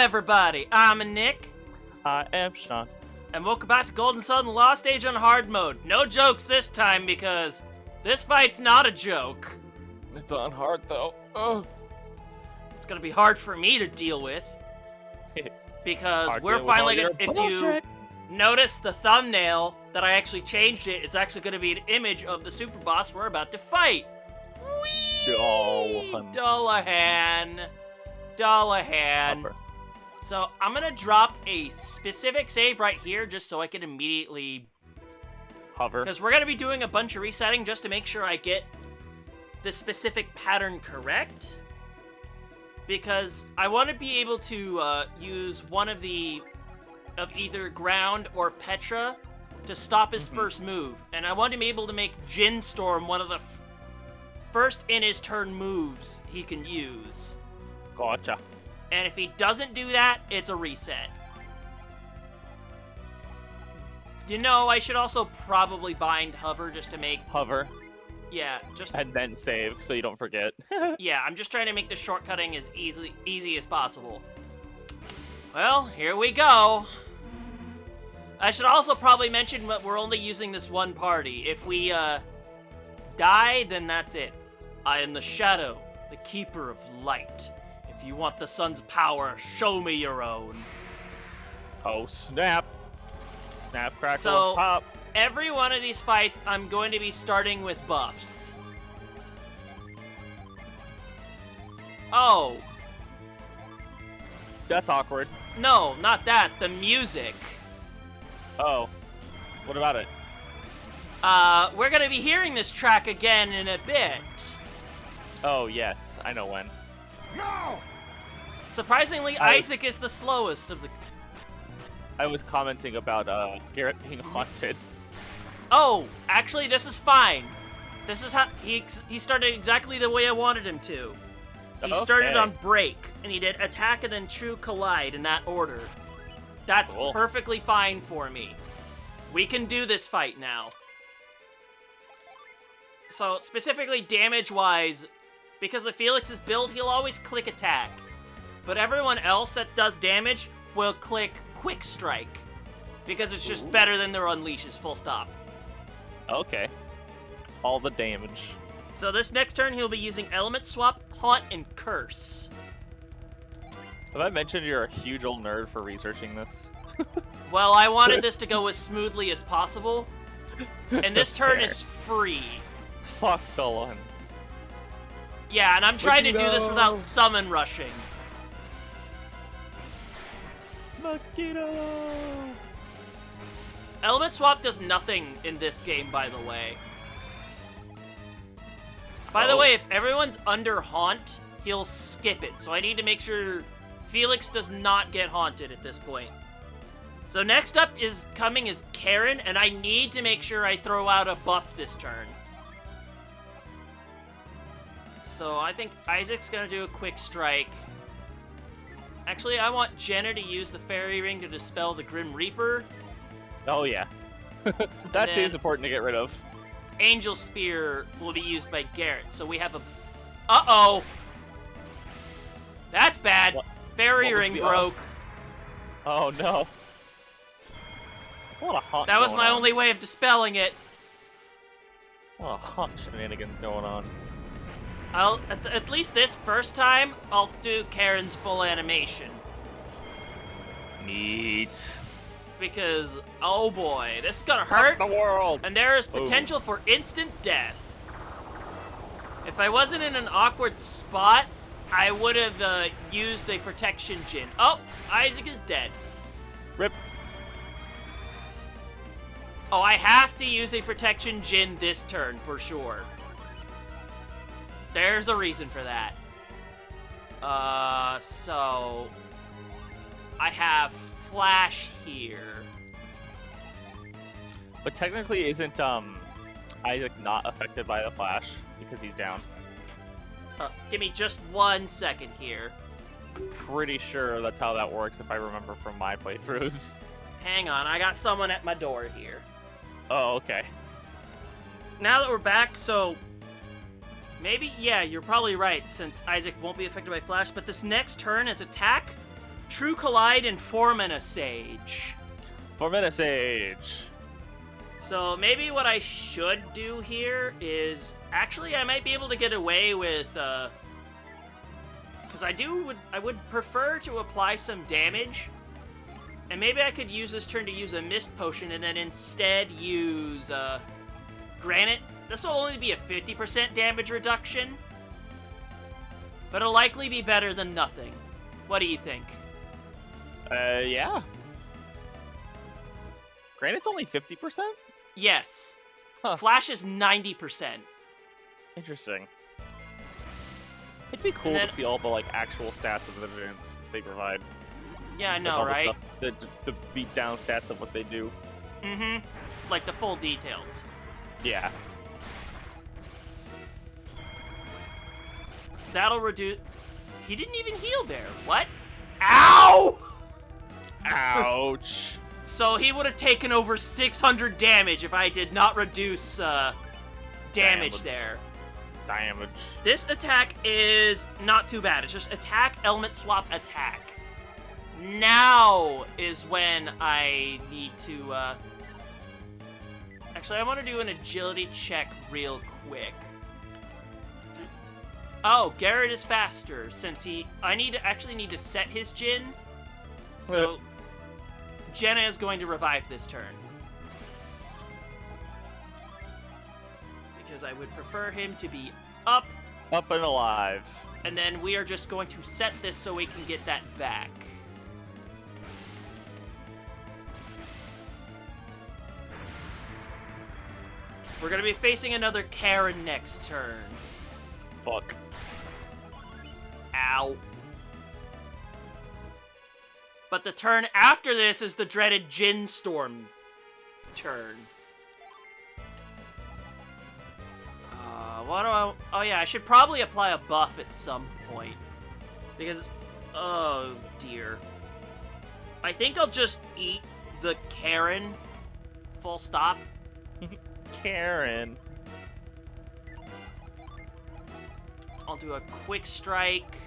everybody, I'm Nick, I am Sean. and welcome back to Golden Sun Lost Age on hard mode. No jokes this time because this fight's not a joke. It's on hard though. Oh. It's gonna be hard for me to deal with because Hard we're deal with all finally your gonna. If bullshit. you notice the thumbnail that I actually changed it, it's actually gonna be an image of the super boss we're about to fight. Whee! Dullahan. Dullahan. Upper. So I'm gonna drop a specific save right here just so I can immediately, Hover. because we're gonna be doing a bunch of resetting just to make sure I get the specific pattern correct. Because I want to be able to use one of either ground or Petra to stop his first move, and I want to be able to make Jin Storm one of the first in his turn moves he can use. Gotcha. And if he doesn't do that, it's a reset. You know, I should also probably bind hover just to make... Hover. Yeah, just... And then save so you don't forget. Yeah, I'm just trying to make the shortcutting as easy as possible. Well, here we go. I should also probably mention that we're only using this one party. If we, die, then that's it. I am the Shadow, the Keeper of Light. If you want the sun's power, show me your own. Oh, snap. Snap, crackle, So, pop. every one of these fights, I'm going to be starting with buffs. Oh, That's awkward. no, not that. The music. Oh. What about it? We're gonna be hearing this track again in a bit. Oh, yes. I know when. No! Surprisingly, Isaac is the slowest of the... I was commenting about Garrett being haunted. Oh, actually, this is fine. This is how... He started exactly the way I wanted him to. He started Okay. on break, and he did attack and then true collide in that order. That's Cool. perfectly fine for me. We can do this fight now. So, specifically damage-wise, because of Felix's build, he'll always click attack. But everyone else that does damage will click quick strike. Because it's just better than their unleashes, full stop. Okay. All the damage. So this next turn, he'll be using Element Swap, Haunt, and Curse. Have I mentioned you're a huge old nerd for researching this? Well, I wanted this to go as smoothly as possible. And this turn Fair. is free. Fuck Dullahan. Yeah, and I'm trying to you do this know? without summon rushing. Makito! Element Swap does nothing in this game, by the way. By the Oh. way, if everyone's under Haunt, he'll skip it. So I need to make sure Felix does not get haunted at this point. So next up is coming is Karen, and I need to make sure I throw out a buff this turn. So I think Isaac's gonna do a quick strike. Actually, I want Jenna to use the Fairy Ring to dispel the Grim Reaper. Oh, yeah. That then- seems important to get rid of. Angel Spear will be used by Garrett, so we have a... Uh-oh! That's bad! What- Fairy what was Ring the broke. Oh, no. There's a lot of haunt That was going my on. only way of dispelling it. A lot of haunt shenanigans going on. I'll... At least this first time, I'll do Karen's full animation. Neat. Because, oh boy, this is gonna hurt. The world. And there is potential for instant death. If I wasn't in an awkward spot, I would have used a protection Jin. Oh, Isaac is dead. Rip. Oh, I have to use a protection Jin this turn for sure. There's a reason for that. So I have Flash here. But technically, isn't Isaac not affected by the flash because he's down? Give me just 1 second here. Pretty sure that's how that works if I remember from my playthroughs. Hang on, I got someone at my door here. Oh, okay. Now that we're back, so maybe, yeah, you're probably right, since Isaac won't be affected by Flash, but this next turn, his attack True Collide and Formina Sage. Formina Sage. So maybe what I should do here is... Actually, I might be able to get away with... Because I would prefer to apply some damage. And maybe I could use this turn to use a Mist Potion and then instead use Granite. This will only be a 50% damage reduction. But it'll likely be better than nothing. What do you think? Yeah. Granite's only 50%? Yes. Huh. Flash is 90%. Interesting. It'd be cool to see all the like actual stats of the events they provide. Yeah, I Like, know, all the right? stuff, the beat down stats of what they do. Mm-hmm. Like the full details. Yeah. That'll reduce... He didn't even heal there. What? Ow! Ouch. So he would have taken over 600 damage if I did not reduce damage there. Damage. This attack is not too bad. It's just attack, element swap, attack. Now is when I need to... Actually, I want to do an agility check real quick. Oh, Garrett is faster since he... I actually need to set his Jin. So, Jenna is going to revive this turn. Because I would prefer him to be up. Up and alive. And then we are just going to set this so we can get that back. We're going to be facing another Karen next turn. Fuck. Ow. But the turn after this is the dreaded Jin Storm turn. What do I... Oh yeah, I should probably apply a buff at some point. Because... Oh dear. I think I'll just eat the Karen. Full stop. Karen. I'll do a quick strike.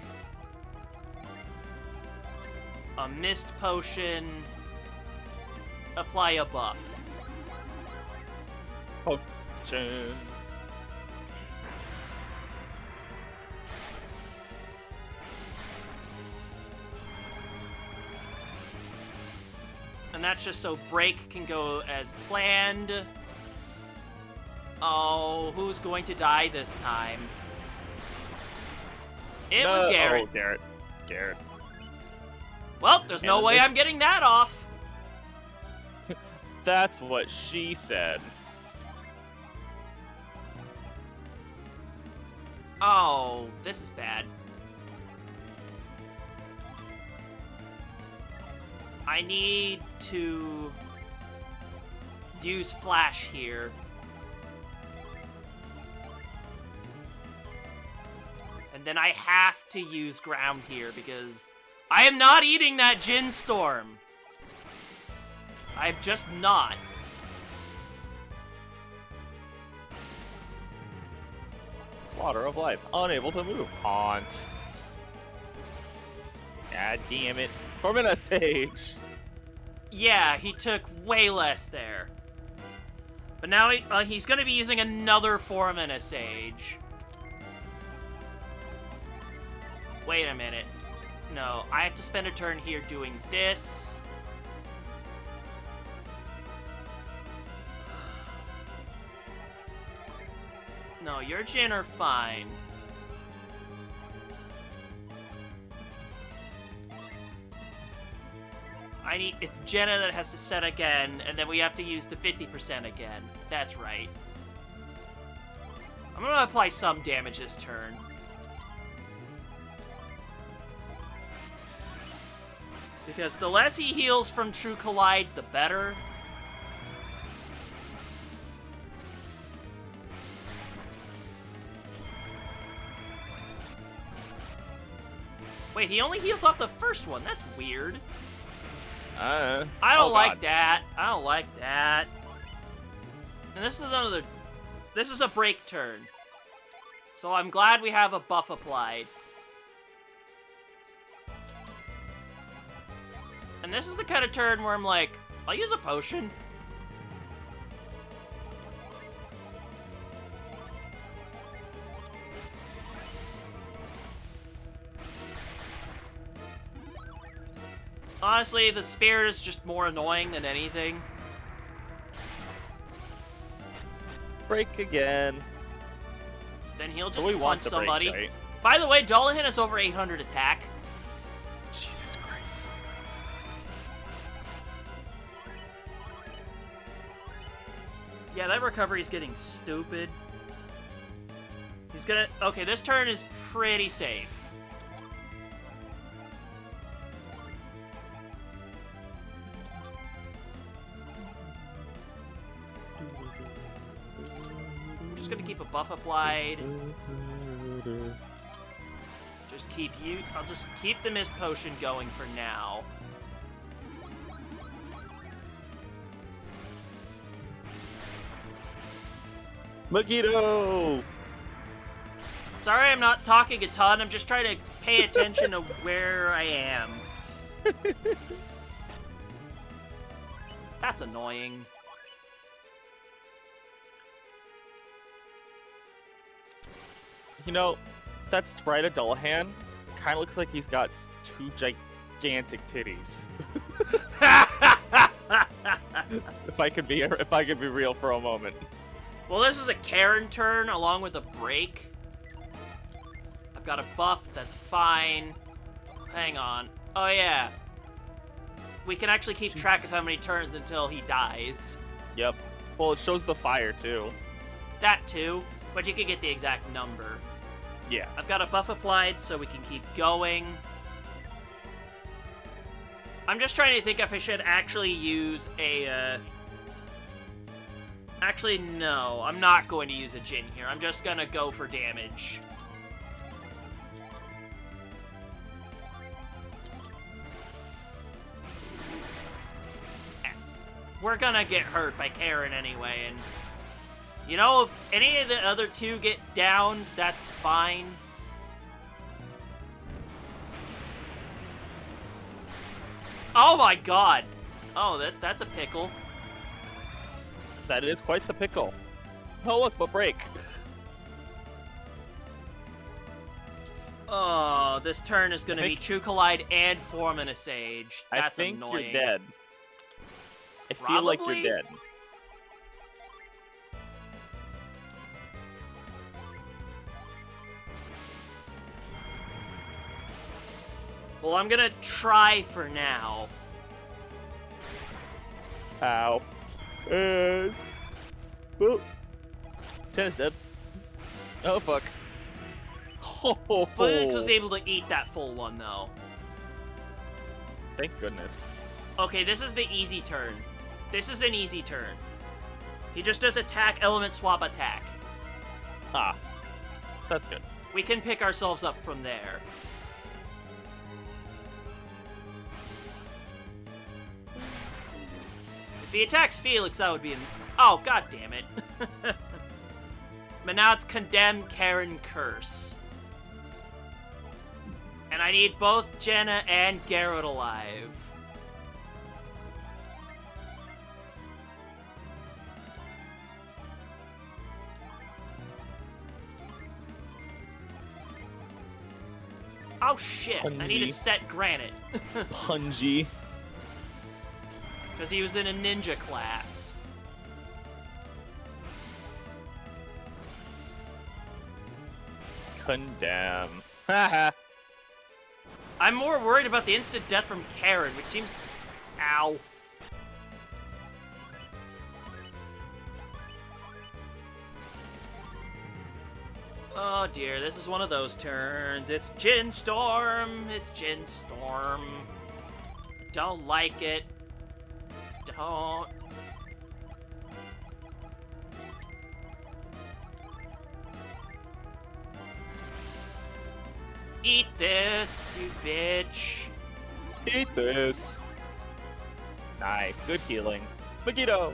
A mist potion. Apply a buff. Potion. And that's just so break can go as planned. Oh, who's going to die this time? It was Garrett. Oh, Garrett. Garrett. Well, there's no way I'm getting that off. That's what she said. Oh, this is bad. I need to use Flash here. And then I have to use Ground here because I am not eating that Jin Storm. I'm just not. Water of life. Unable to move. Haunt. God damn it. Formina Sage. Yeah, he took way less there. But now he's going to be using another Formina Sage. Wait a minute. No, I have to spend a turn here doing this. No, your Jin are fine. It's Jenna that has to set again, and then we have to use the 50% again. That's right. I'm gonna apply some damage this turn. Because the less he heals from True Collide, the better. Wait, he only heals off the first one. That's weird. I don't like that. I don't like that. And this is another... This is a break turn. So I'm glad we have a buff applied. And this is the kind of turn where I'm like, I'll use a potion. Honestly, the spirit is just more annoying than anything. Break again. Then he'll just So we want punch the somebody. break, right? By the way, Dullahan has over 800 attack. Jesus Christ. Yeah, that recovery is getting stupid. He's gonna... Okay, this turn is pretty safe. I'm just gonna keep a buff applied. I'll just keep the mist potion going for now. Megiddo! Sorry I'm not talking a ton, I'm just trying to pay attention to where I am. That's annoying. You know, that sprite of Dullahan kind of looks like he's got two gigantic titties. if I could be real for a moment. Well, this is a Karen turn along with a break. I've got a buff, that's fine. Hang on. Oh yeah. We can actually keep track of how many turns until he dies. Yep. Well, it shows the fire too. That too, but you can get the exact number. Yeah. I've got a buff applied so we can keep going. I'm just trying to think if I should actually use a, Actually, no. I'm not going to use a Jin here. I'm just gonna go for damage. We're gonna get hurt by Karen anyway, and... You know, if any of the other two get down, that's fine. Oh my god! Oh, that's a pickle. That is quite the pickle. Oh look, but break. Oh, this turn is gonna be True Collide and Form in a Sage. That's I think annoying. you're dead. I feel like Probably? you're dead. Well, I'm gonna try for now. Ow. Well, Tennis dead. Oh fuck. Oh, Felix was able to eat that full one, though. Thank goodness. Okay, this is the easy turn. This is an easy turn. He just does attack, element swap, attack. Ah. That's good. We can pick ourselves up from there. If he attacks Felix, that would be... Oh, god damn it. But now it's Condemn, Karen, Curse. And I need both Jenna and Garrett alive. Oh shit, I need to set Granite. Punji. Because he was in a ninja class. Condemn. Haha. I'm more worried about the instant death from Karen, which seems... Ow. Oh dear, this is one of those turns. It's Jin Storm. It's Jin Storm. Don't like it. Don't. Eat this, you bitch. Eat this. Nice. Good healing. Megiddo.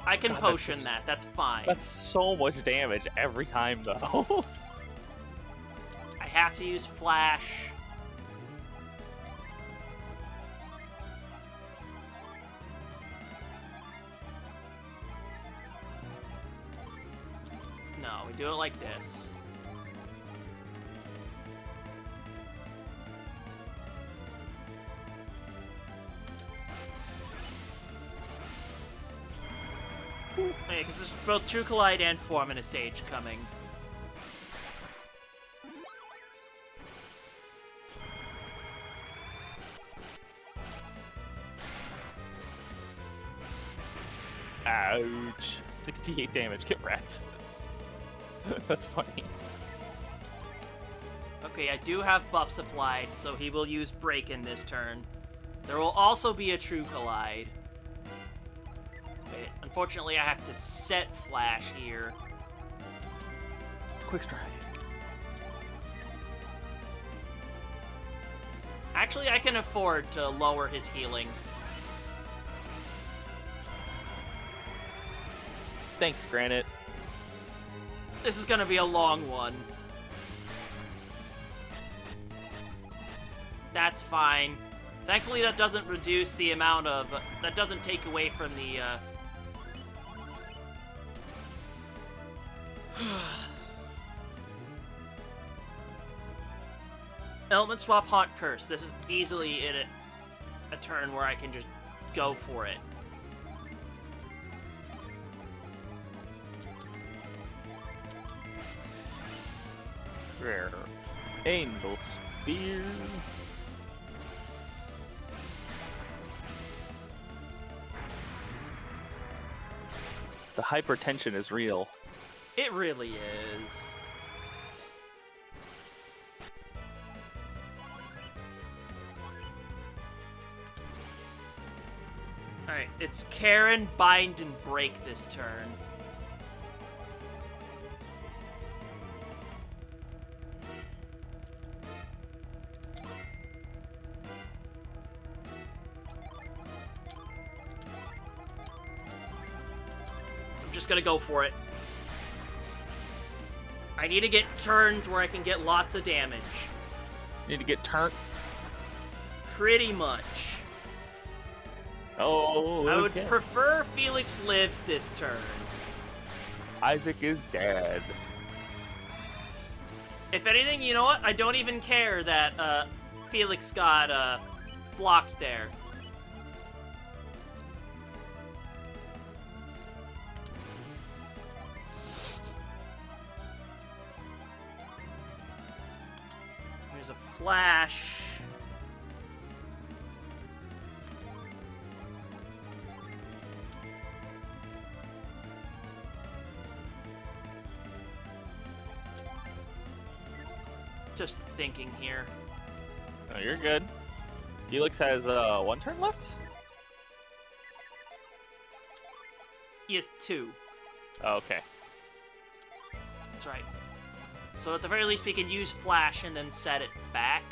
I can God, potion that. That's fine. That's so much damage every time, though. I have to use Flash. No, we do it like this. Yeah, because there's both True Collide and Form Sage coming. Ouch. 68 damage. Get wrecked. That's funny. Okay, I do have buffs applied, so he will use Break in this turn. There will also be a True Collide. Okay, unfortunately, I have to set Flash here. Quick strike. Actually, I can afford to lower his healing. Thanks, Granite. This is gonna be a long one. That's fine. Thankfully, that doesn't reduce the amount of... that doesn't take away from the, Element Swap Haunt Curse. This is easily a turn where I can just go for it. Rare. Angel Spear. The hypertension is real. It really is. Alright, it's Karen, Bind, and Break this turn. I'm just gonna go for it. I need to get turns where I can get lots of damage. Need to get turned. Pretty much. Oh, I would okay. prefer Felix lives this turn. Isaac is dead. If anything, you know what? I don't even care that Felix got blocked there. There's a flash. Just thinking here. Oh, you're good. Felix has one turn left? He has 2. Oh, okay. That's right. So at the very least, we can use Flash and then set it back.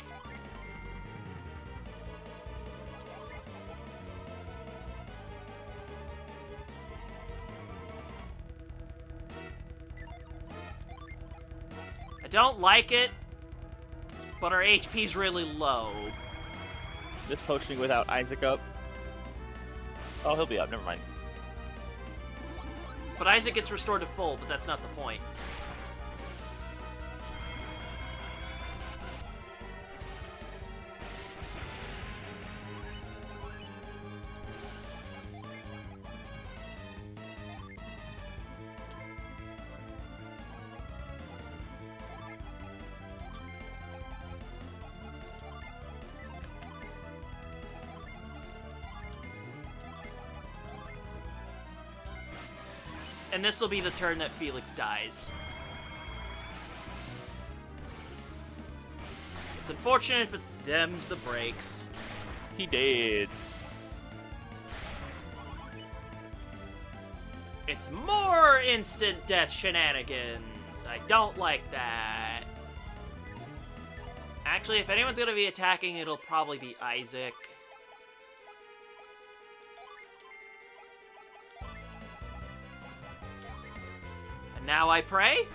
I don't like it, but our HP's really low. This potioning without Isaac up. Oh, he'll be up. Never mind. But Isaac gets restored to full, but that's not the point. And this will be the turn that Felix dies. It's unfortunate, but them's the breaks. He did. It's more instant death shenanigans. I don't like that. Actually, if anyone's gonna be attacking, it'll probably be Isaac. Now I pray?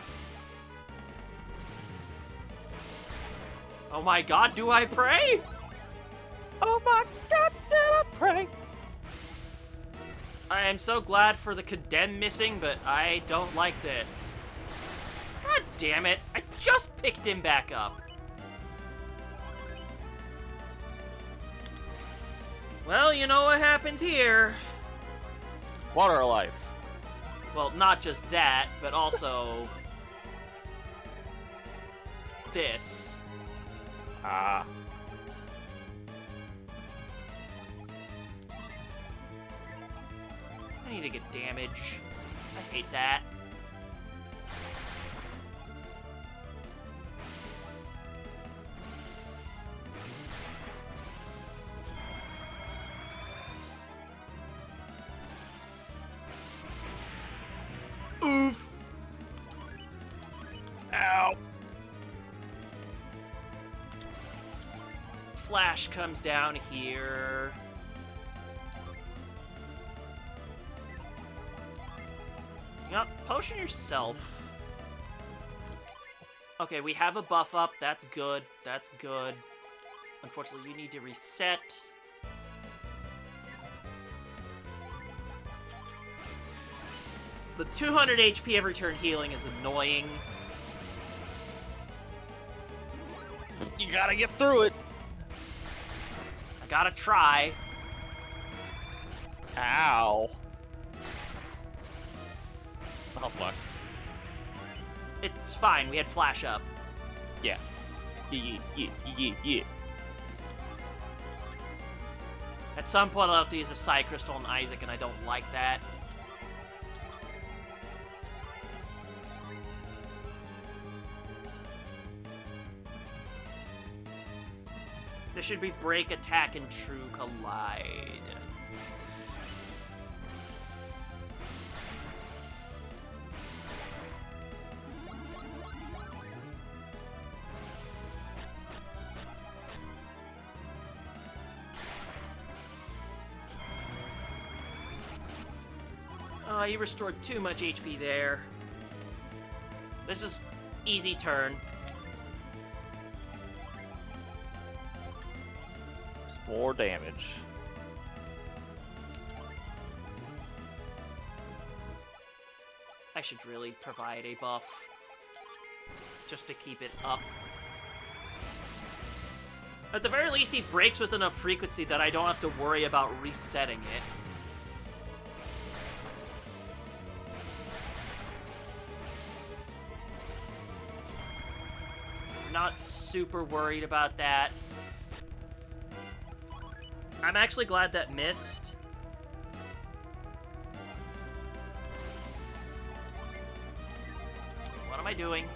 Oh my god, do I pray? Oh my god, did I pray? I am so glad for the condemn missing, but I don't like this. God damn it, I just picked him back up. Well, you know what happens here. Water life. Well, not just that, but also... this. Ah. I need to get damage. I hate that. Oof! Ow. Flash comes down here. Yep, potion yourself. Okay, we have a buff up. That's good. That's good. Unfortunately, you need to reset. The 200 HP every turn healing is annoying. You gotta get through it. I gotta try. Ow. Oh, fuck. It's fine, we had flash up. Yeah. Yeah. At some point, I'll have to use a Psy Crystal on Isaac, and I don't like that. This should be Break, Attack, and True Collide. Oh, you restored too much HP there. This is easy turn. More damage. I should really provide a buff just to keep it up. At the very least, he breaks with enough frequency that I don't have to worry about resetting it. Not super worried about that. I'm actually glad that missed. What am I doing?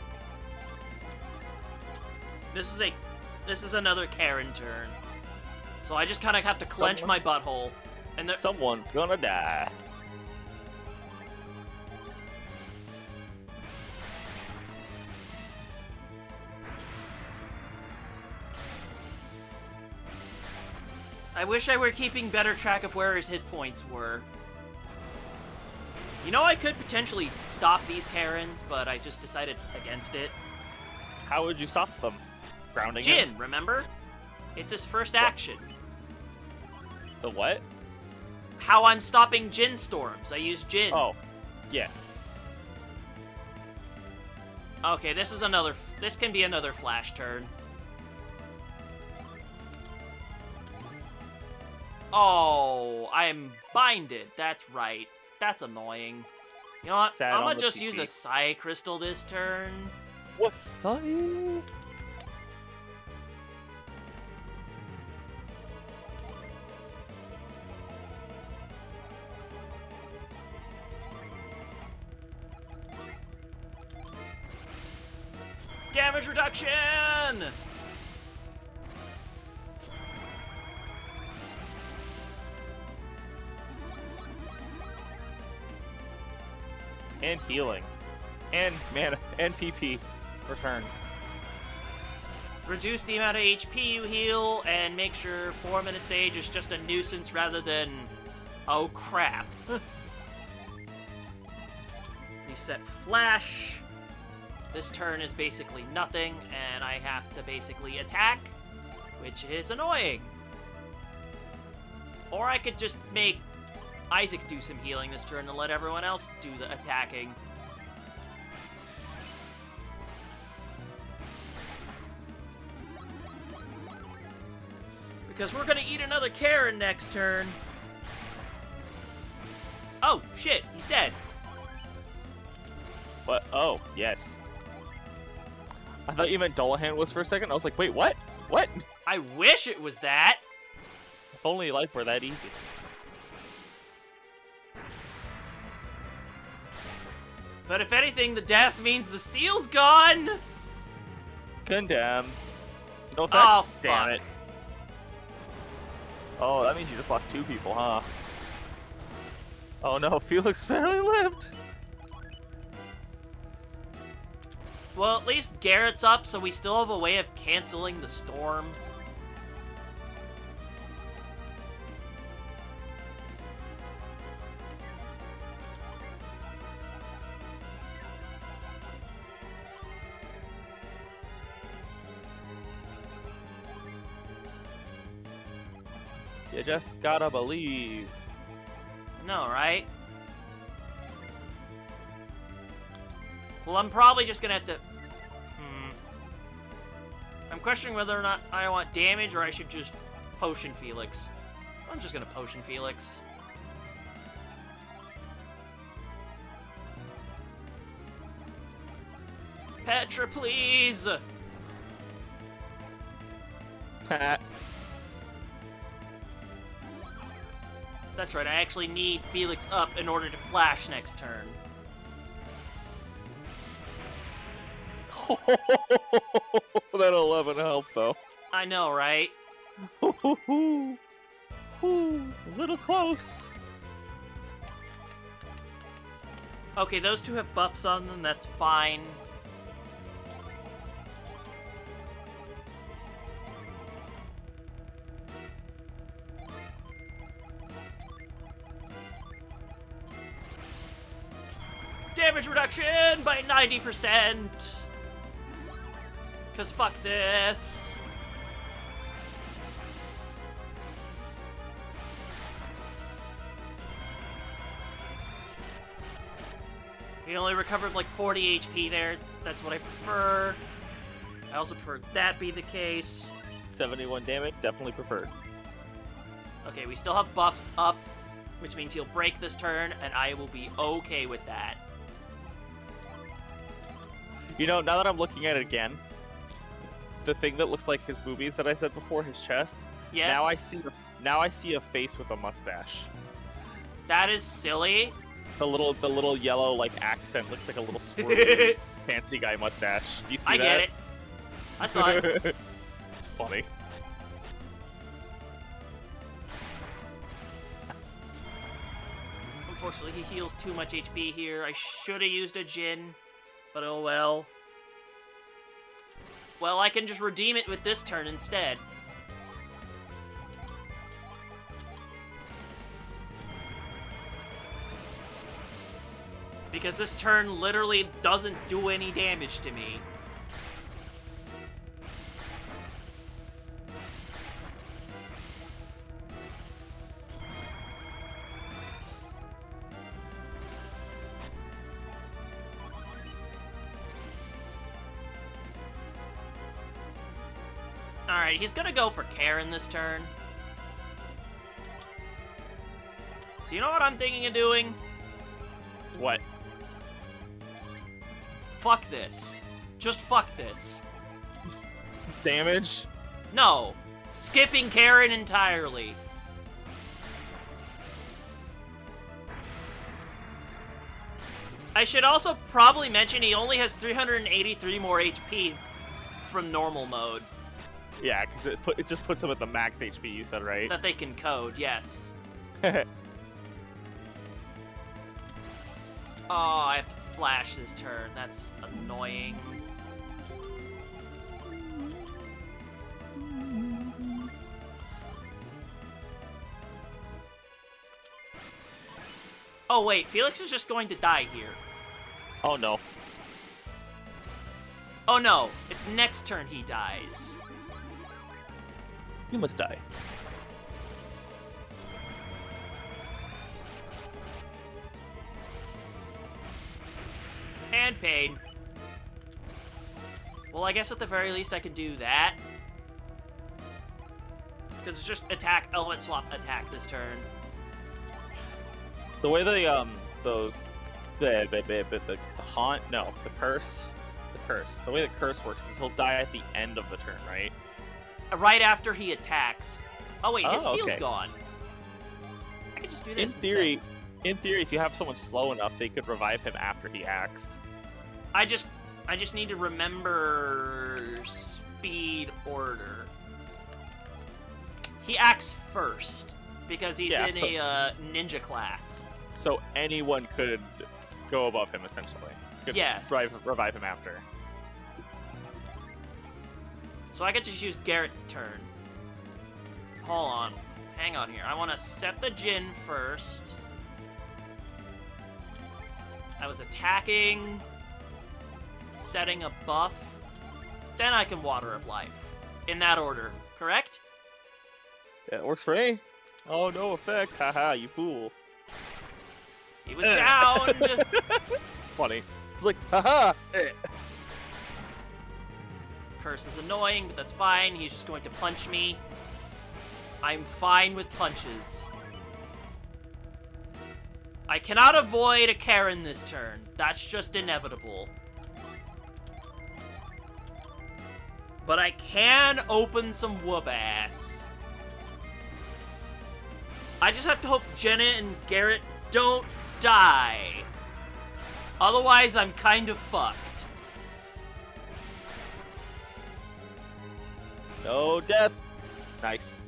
This is another Karen turn. So I just kind of have to clench my butthole. And Someone's gonna die. I wish I were keeping better track of where his hit points were. You know, I could potentially stop these Karens, but I just decided against it. How would you stop them? Grounding Jin, him? remember? It's his first action. The what? How I'm stopping Jin storms. I use Jin. Oh, yeah. Okay, this can be another flash turn. Oh, I am binded. That's right. That's annoying. You know what? Sad I'm on gonna the just PP. use a Psy Crystal this turn. What's up? Damage reduction! And healing. And mana. And PP. Return. Reduce the amount of HP you heal, and make sure 4 minute Sage is just a nuisance rather than... Oh, crap. Reset Flash. This turn is basically nothing, and I have to basically attack, which is annoying. Or I could just make Isaac do some healing this turn and let everyone else do the attacking. Because we're gonna eat another Karen next turn. Oh, shit, he's dead. What? Oh, yes. I thought you meant Dullahan was for a second. I was like, wait, what? What? I wish it was that. If only life were that easy. But if anything, the death means the seal's gone. Condemn. No effect? Oh, Damn fuck. it. Oh, that means you just lost 2 people, huh? Oh no, Felix barely lived. Well, at least Garrett's up, so we still have a way of canceling the storm. You just gotta believe. No, right? Well, I'm probably just gonna have to... I'm questioning whether or not I want damage or I should just potion Felix. I'm just gonna potion Felix. Petra, please! That's right, I actually need Felix up in order to flash next turn. That 11 help, though. I know, right? A little close. Okay, those two have buffs on them, that's fine. Damage reduction by 90%! Cause fuck this. He only recovered like 40 HP there. That's what I prefer. I also prefer that be the case. 71 damage, definitely preferred. Okay, we still have buffs up, which means he'll break this turn, and I will be okay with that. You know, now that I'm looking at it again, the thing that looks like his boobies that I said before, his chest. Yes. Now I see a face with a mustache. That is silly. The little yellow like accent looks like a little swirly fancy guy mustache. Do you see I that? get it. I saw it. It's funny. Unfortunately, he heals too much HP here. I should have used a Jin, but oh well. Well, I can just redeem it with this turn instead. Because this turn literally doesn't do any damage to me. Alright, he's gonna go for Karen this turn. So you know what I'm thinking of doing? What? Fuck this. Just fuck this. Damage? No. Skipping Karen entirely. I should also probably mention he only has 383 more HP from normal mode. Yeah, because it just puts him at the max HP, you said, right? That they can code, yes. Oh, I have to flash this turn. That's annoying. Oh, wait. Felix is just going to die here. Oh no. Oh no, it's next turn he dies. You must die. And pain. Well, I guess at the very least I can do that. Because it's just attack, element swap, attack this turn. The way the haunt, no, the curse. The way the curse works is he'll die at the end of the turn, right? Right after he attacks. Oh wait, his Oh, seal's okay. gone. I can just do In this theory, instead. if you have someone slow enough, they could revive him after he acts. I just need to remember speed order. He acts first because he's in a ninja class. So anyone could go above him, essentially. Could Yes. revive him after. So I could just use Garrett's turn. Hold on. Hang on here. I want to set the Jin first. I was attacking, setting a buff. Then I can Water of Life. In that order, correct? Yeah, it works for me. Oh, no effect. Haha, you fool. He was downed. It's funny. It's like, haha. Curse is annoying, but that's fine. He's just going to punch me. I'm fine with punches. I cannot avoid a Karen this turn. That's just inevitable. But I can open some whoop ass. I just have to hope Jenna and Garrett don't die. Otherwise, I'm kind of fucked. No death. Nice.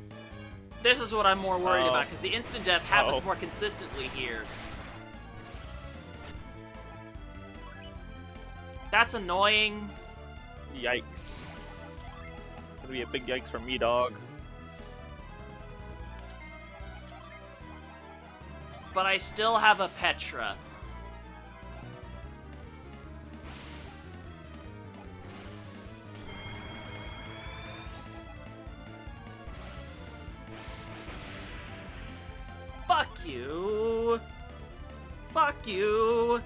This is what I'm more worried Oh. about, because the instant death happens Uh-oh. more consistently here. That's annoying. Yikes. Gonna be a big yikes for me, dog. But I still have a Petra. Fuck you. Fuck you.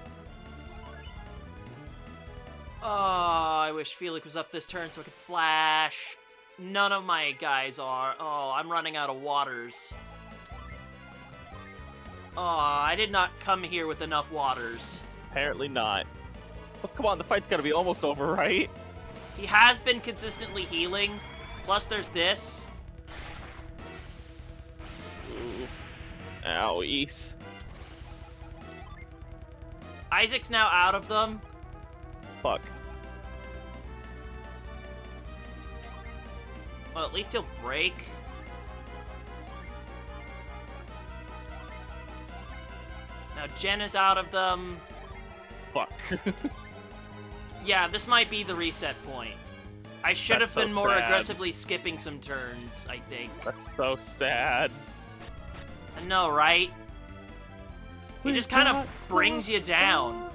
Oh, I wish Felix was up this turn so I could flash. None of my guys are. Oh, I'm running out of waters. Oh, I did not come here with enough waters. Apparently not. Oh, come on, the fight's gotta be almost over, right? He has been consistently healing. Plus, there's this. Ooh. Owies. Isaac's now out of them. Fuck. Well, at least he'll break. Now Jen is out of them. Fuck. Yeah, this might be the reset point. I should That's have been so more sad. aggressively skipping some turns, I think. That's so sad. I know, right? He just kind of brings you down.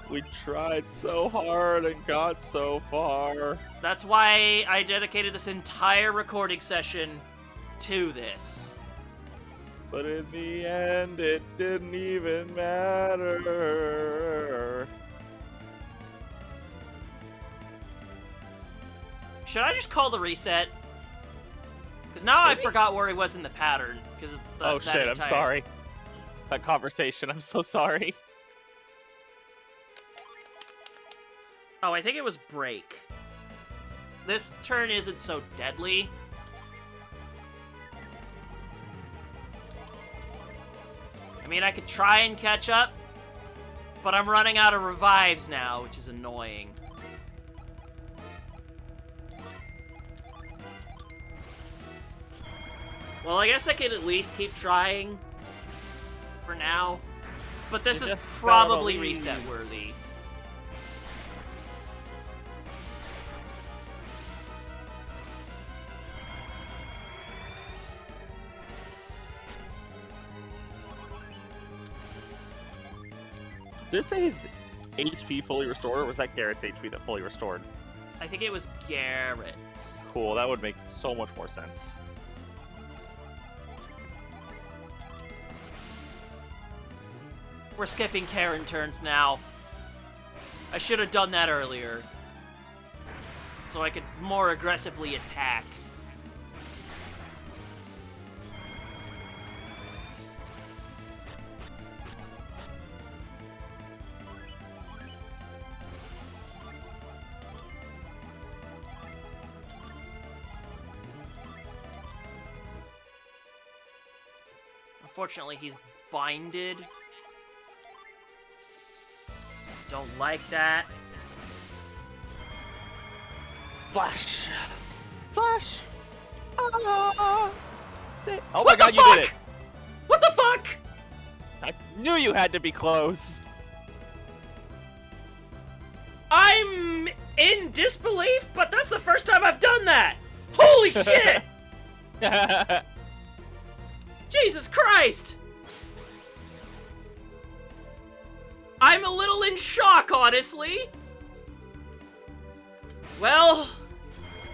We tried so hard and got so far. That's why I dedicated this entire recording session to this. But in the end, it didn't even matter. Should I just call the reset? Because now I Maybe? forgot where he was in the pattern. Because Oh shit, I'm sorry. That conversation, I'm so sorry. Oh, I think it was break. This turn isn't so deadly. I mean, I could try and catch up, but I'm running out of revives now, which is annoying. Well, I guess I could at least keep trying for now, but this You is just probably gotta leave. reset worthy. Did it say his HP fully restored, or was that Garrett's HP that fully restored? I think it was Garrett's. Cool, that would make so much more sense. We're skipping Karen turns now. I should have done that earlier. So I could more aggressively attack. Unfortunately, he's binded. Don't like that. Flash! Flash! Ah! Oh my What god, the you fuck? did it! What the fuck? I knew you had to be close. I'm in disbelief, but that's the first time I've done that! Holy shit! Jesus Christ! I'm a little in shock, honestly. Well,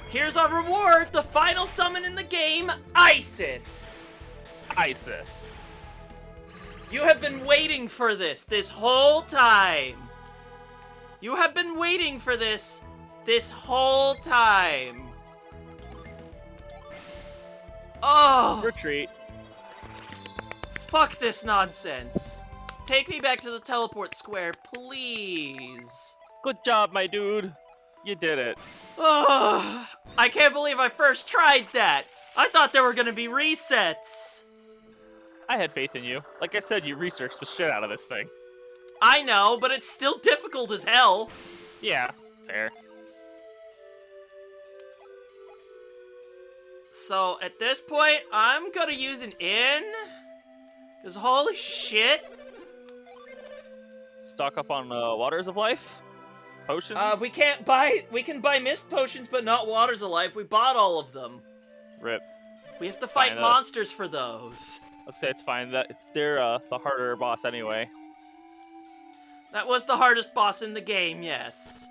here's our reward, the final summon in the game, Isis. Isis. You have been waiting for this whole time. You have been waiting for this whole time. Oh. Retreat. Fuck this nonsense. Take me back to the teleport square, please. Good job, my dude. You did it. Oh, I can't believe I first tried that. I thought there were gonna be resets. I had faith in you. Like I said, you researched the shit out of this thing. I know, but it's still difficult as hell. Yeah, fair. So, at this point, I'm gonna use an inn. Because holy shit. Stock up on waters of life? Potions? We can buy mist potions, but not waters of life. We bought all of them. Rip. We have to It's fight fine, monsters for those. Let's say it's fine. They're the harder boss anyway. That was the hardest boss in the game, yes.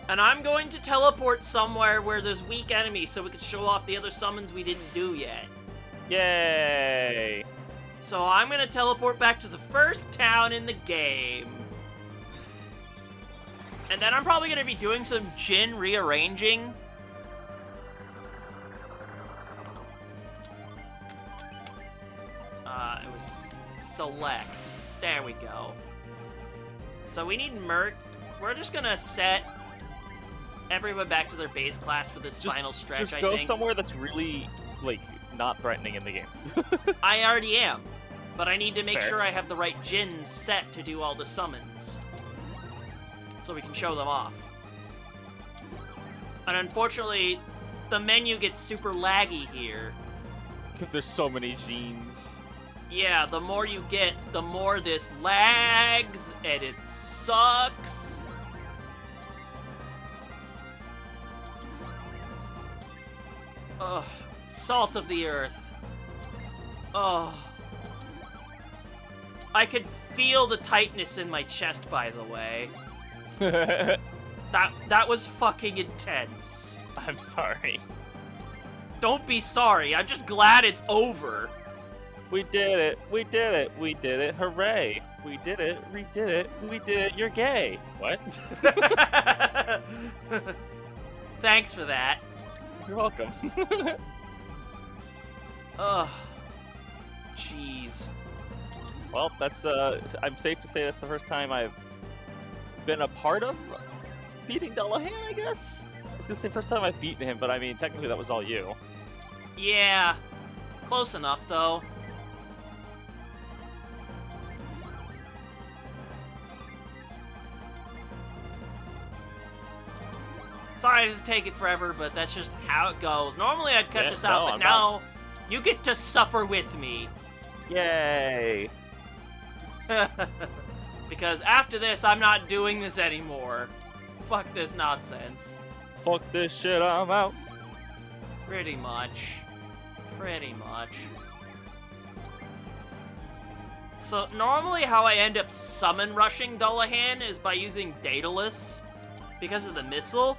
And I'm going to teleport somewhere where there's weak enemies so we can show off the other summons we didn't do yet. Yay! So I'm gonna teleport back to the first town in the game. And then I'm probably gonna be doing some Jin rearranging. It was select. There we go. So we need Mert. We're just gonna set everyone back to their base class for this final stretch, Just I go think. somewhere that's really, like, not threatening in the game. I already am. But I need to make Fair. sure I have the right Jins set to do all the summons. So we can show them off. And unfortunately, the menu gets super laggy here. Because there's so many genes. Yeah, the more you get, the more this lags, and it sucks. Ugh, salt of the earth. Ugh. I could feel the tightness in my chest, by the way. That was fucking intense. I'm sorry. Don't be sorry, I'm just glad it's over. We did it. We did it. We did it. Hooray. We did it. We did it. We did it. You're gay. What? Thanks for that. You're welcome. Ugh. Jeez. Well, that's, I'm safe to say that's the first time I've been a part of beating Dullahan, I guess? I was gonna say first time I've beaten him, but I mean, technically that was all you. Yeah. Close enough, though. Sorry this is taking forever, but that's just how it goes. Normally I'd cut Yeah, this out, no, but I'm now you get to suffer with me. Yay! Because after this, I'm not doing this anymore. Fuck this nonsense. Fuck this shit, I'm out. Pretty much. Pretty much. So normally how I end up summon rushing Dullahan is by using Daedalus because of the missile.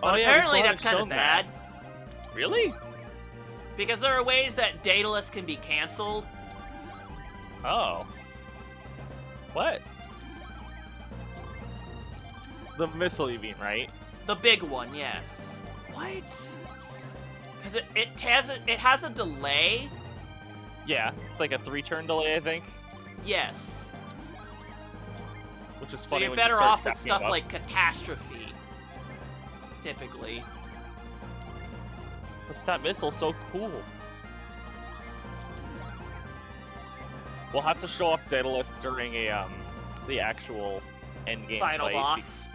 But Oh, yeah, we apparently still that's kind of haven't shown that. bad. Really? Because there are ways that Daedalus can be cancelled. Oh. What? The missile, you mean, right? The big one, yes. What? Because it has a delay. Yeah, it's like a 3-turn delay, I think. Yes. Which is So funny you're when better you start off with stacking stuff them up. like Catastrophe. Typically. But that missile's so cool. We'll have to show off Daedalus during the actual endgame Final fight, boss.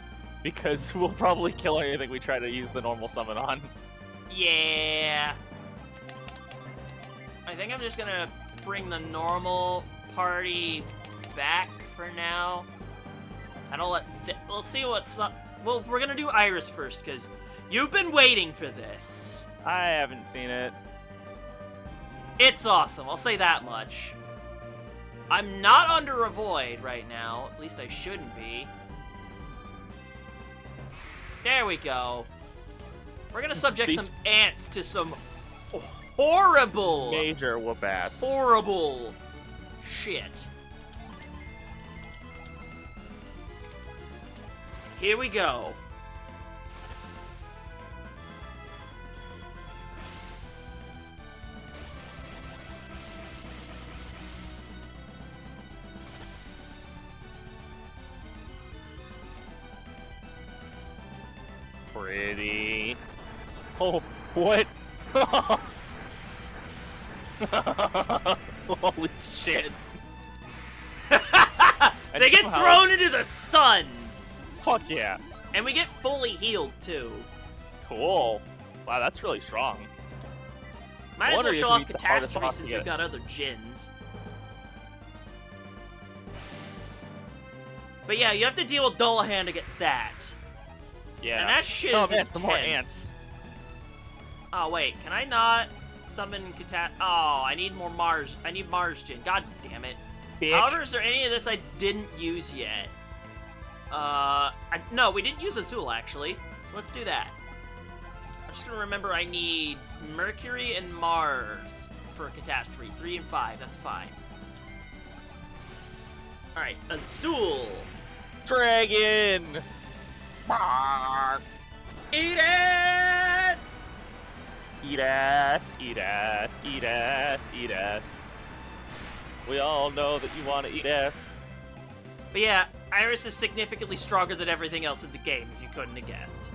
because we'll probably kill anything we try to use the normal summon on. Yeah. I think I'm just gonna bring the normal party back for now. I don't let. We'll see what's up. Well, we're gonna do Iris first because you've been waiting for this. I haven't seen it. It's awesome. I'll say that much. I'm not under a void right now. At least I shouldn't be. There we go. We're gonna subject These- some ants to some horrible, Major whoop ass. horrible shit. Here we go. Pretty. Oh, what? Holy shit. They get somehow- thrown into the sun! Fuck yeah. And we get fully healed, too. Cool. Wow, that's really strong. Might as Wonder well if show we off beat the hardest Catastrophe boss to since get we've it. got other Jins. But yeah, you have to deal with Dullahan to get that. Yeah. And that shit oh is man, some more intense. ants. Oh, wait, can I not summon Oh, I need more Mars. I need Mars Jin. God damn it. Bick. However, is there any of this I didn't use yet? No, we didn't use Azul, actually. So let's do that. I'm just gonna remember I need Mercury and Mars for Catastrophe. 3 and 5, that's fine. Alright, Azul. Dragon! Eat it! Eat ass, eat ass, eat ass, eat ass. We all know that you want to eat ass. But yeah, Iris is significantly stronger than everything else in the game, if you couldn't have guessed.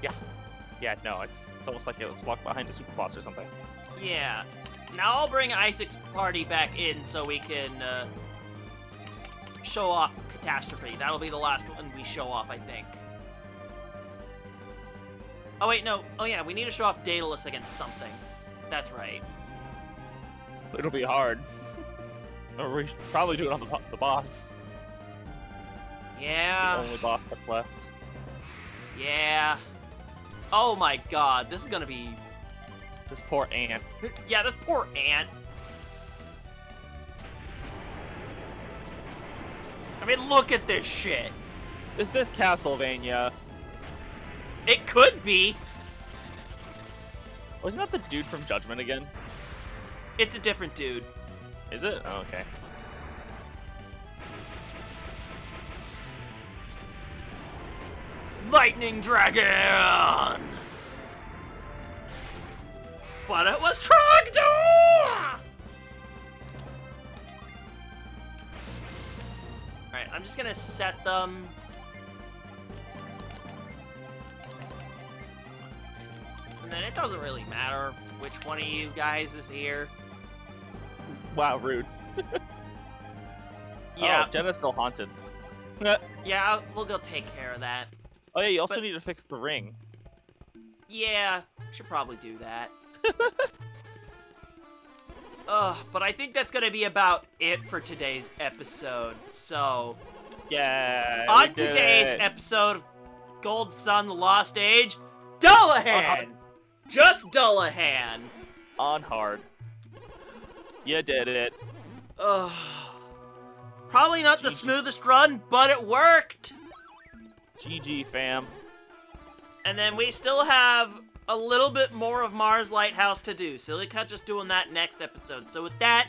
Yeah. Yeah, no, it's almost like it's locked behind a super boss or something. Yeah. Now I'll bring Isaac's party back in so we can show off Catastrophe. That'll be the last one we show off, I think. Oh wait, no. Oh yeah, we need to show off Daedalus against something. That's right. It'll be hard. Or we should probably do it on the boss. Yeah. The only boss that's left. Yeah. Oh my god, this is gonna be... This poor ant. Yeah, this poor ant. I mean, look at this shit. Is this Castlevania? It could be. Wasn't that the dude from Judgment again? It's a different dude. Is it? Oh, okay. Lightning Dragon! But it was Trogdor! Alright, I'm just gonna set them. And then it doesn't really matter which one of you guys is here. Wow, rude. Yeah, Oh, Jenna's still haunted. yeah, we'll go take care of that. Oh yeah, you also But- need to fix the ring. Yeah, should probably do that. But I think that's gonna be about it for today's episode. So, Yeah. we on did today's it. episode of Gold Sun: The Lost Age, Dullahan! Just Dullahan! On hard. You did it. Ugh. Probably not the GG. smoothest run, but it worked! GG, fam. And then we still have a little bit more of Mars Lighthouse to do, so we'll catch us doing that next episode. So with that,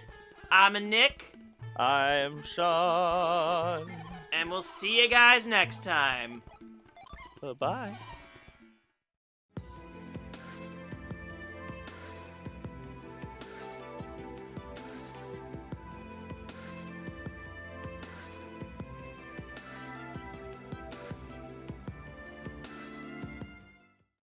I'm a Nick. I'm Sean. And we'll see you guys next time. Bye-bye.